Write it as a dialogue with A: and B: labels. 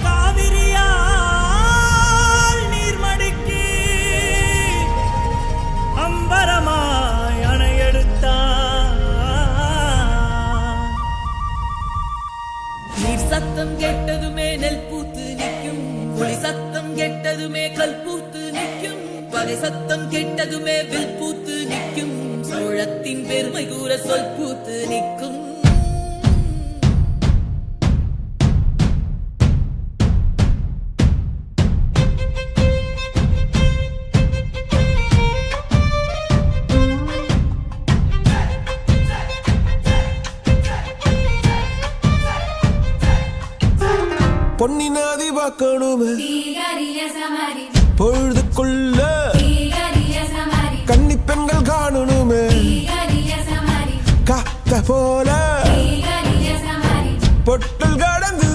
A: காவிரியால் நீர்மடிக்கு அம்பரமாய் அணையெடுத்தான்.
B: நீர் சத்தம் கேட்டதுமே நெல் பூத்து நிற்கும், ஒளி சத்தம் கேட்டதுமே கல் பூத்து நிற்கும், பகை சத்தம் கேட்டதுமே வில் பூத்து நிற்கும், சோழத்தின் பெருமை கூற சொல் பூத்து நிற்கும்.
C: பொன்னினாதி பார்க்கணுமே பொழுதுக்குள்ள கன்னி பெண்கள் காணணுமே காத்த போல பொட்டல் கடந்து